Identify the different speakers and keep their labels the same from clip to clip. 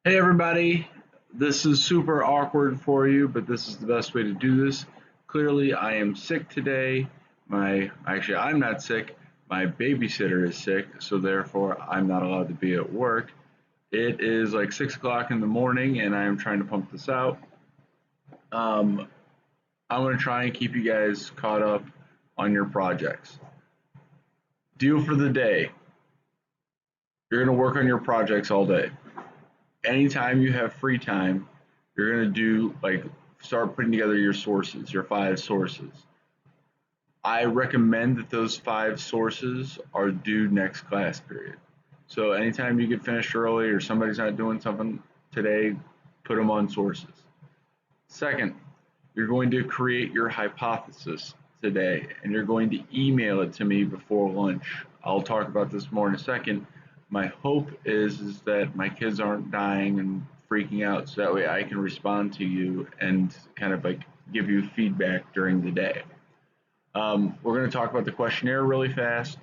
Speaker 1: Hey everybody, this is super awkward for you, but this is the best way to do this. Clearly, I am sick today. I'm not sick. My babysitter is sick, so therefore I'm not allowed to be at work. It is like 6 o'clock in the morning, and I am trying to pump this out. Um, I'm going to try and keep you guys caught up on your projects. Deal for the day. You're going to work on your projects all day. Anytime you have free time, you're going to do like start putting together your sources, your five sources. I recommend that those five sources are due next class period. So anytime you get finished early or somebody's not doing something today, put them on sources. Second, you're going to create your hypothesis today and you're going to email it to me before lunch. I'll talk about this more in a second. My hope is that my kids aren't dying and freaking out so that way I can respond to you and kind of like give you feedback during the day. We're going to talk about the questionnaire really fast,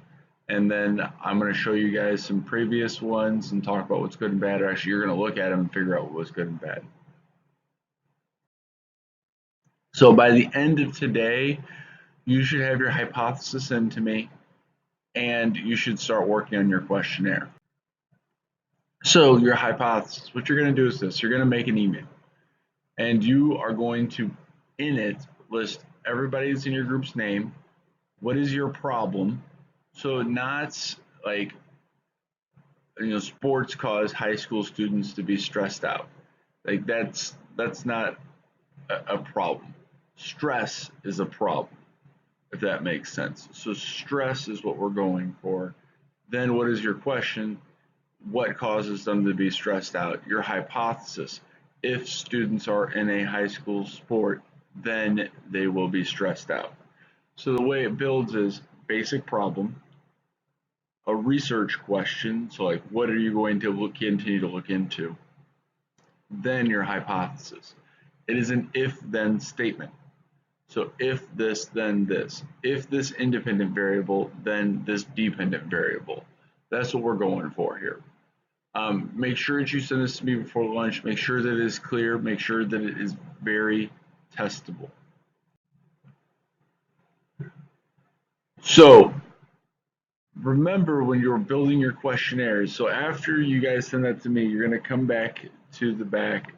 Speaker 1: and then I'm going to show you guys some previous ones and talk about what's good and bad. Or actually, you're going to look at them and figure out what was good and bad. So by the end of today, you should have your hypothesis in to me, and you should start working on your questionnaire. So your hypothesis, what you're going to do is this: you're going to make an email, and you are going to, in it, list everybody that's in your group's name. What is your problem? So not like sports cause high school students to be stressed out. Like that's not a problem. Stress is a problem, if that makes sense. So stress is what we're going for. Then what is your question? What causes them to be stressed out? Your hypothesis. If students are in a high school sport, then they will be stressed out. So the way it builds is basic problem, a research question, so like what are you going to continue to look into, then your hypothesis. It is an if then statement. So if this, then this. If this independent variable, then this dependent variable. That's what we're going for here. Make sure that you send this to me before lunch. Make sure that it is clear. Make sure that it is very testable. So remember when you're building your questionnaires, so after you guys send that to me, you're going to come back to the back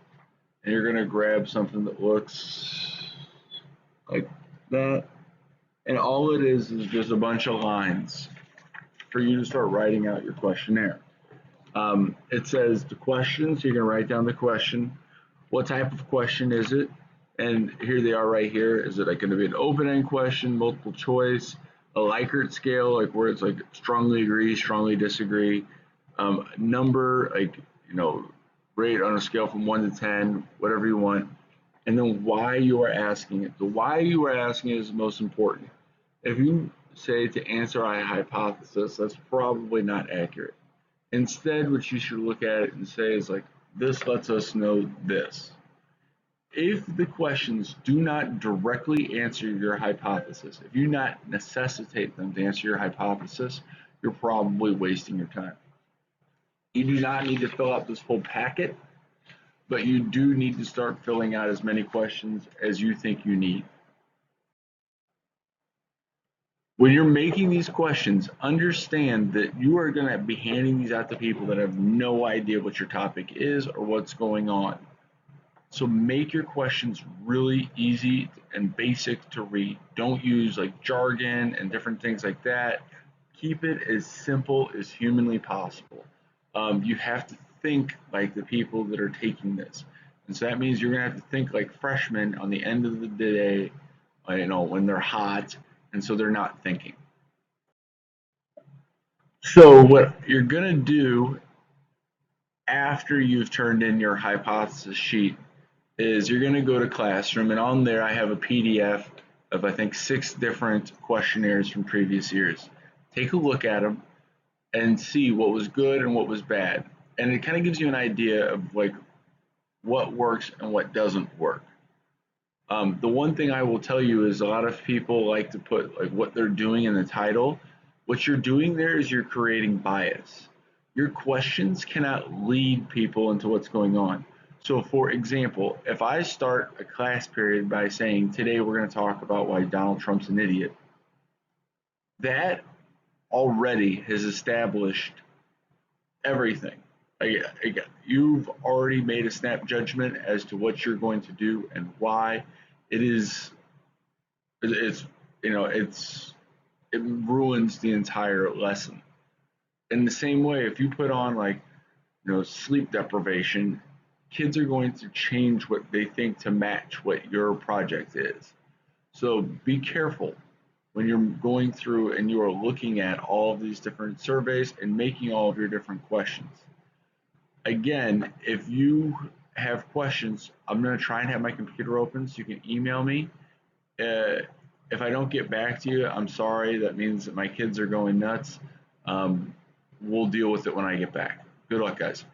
Speaker 1: and you're going to grab something that looks like that. And all it is just a bunch of lines for you to start writing out your questionnaire. It says the question, so you can write down the question. What type of question is it? And here they are right here. Is it like going to be an open-end question, multiple choice, a Likert scale, like where it's like strongly agree, strongly disagree, number, like, rate on a scale from 1 to 10, whatever you want, and then why you are asking it. The why you are asking it is most important. If you say to answer a hypothesis, that's probably not accurate. Instead, what you should look at it and say is like, this lets us know this. If the questions do not directly answer your hypothesis, if you not necessitate them to answer your hypothesis, you're probably wasting your time. You do not need to fill out this whole packet, but you do need to start filling out as many questions as you think you need. When you're making these questions, understand that you are going to be handing these out to people that have no idea what your topic is or what's going on. So make your questions really easy and basic to read. Don't use like jargon and different things like that. Keep it as simple as humanly possible. You have to think like the people that are taking this. And so that means you're going to have to think like freshmen on the end of the day, when they're hot, and so they're not thinking. So what you're going to do after you've turned in your hypothesis sheet is you're going to go to Classroom, and on there I have a PDF of I think 6 different questionnaires from previous years. Take a look at them and see what was good and what was bad. And it kind of gives you an idea of like what works and what doesn't work. The one thing I will tell you is a lot of people like to put like what they're doing in the title. What you're doing there is you're creating bias. Your questions cannot lead people into what's going on. So, for example, if I start a class period by saying, today we're going to talk about why Donald Trump's an idiot, that already has established everything. You've already made a snap judgment as to what you're going to do and why. It is, it's, it ruins the entire lesson. In the same way, if you put on like, sleep deprivation, kids are going to change what they think to match what your project is. So be careful when you're going through and you are looking at all of these different surveys and making all of your different questions. Again, if you have questions, I'm going to try and have my computer open so you can email me. If I don't get back to you, I'm sorry. That means that my kids are going nuts. We'll deal with it when I get back. Good luck, guys.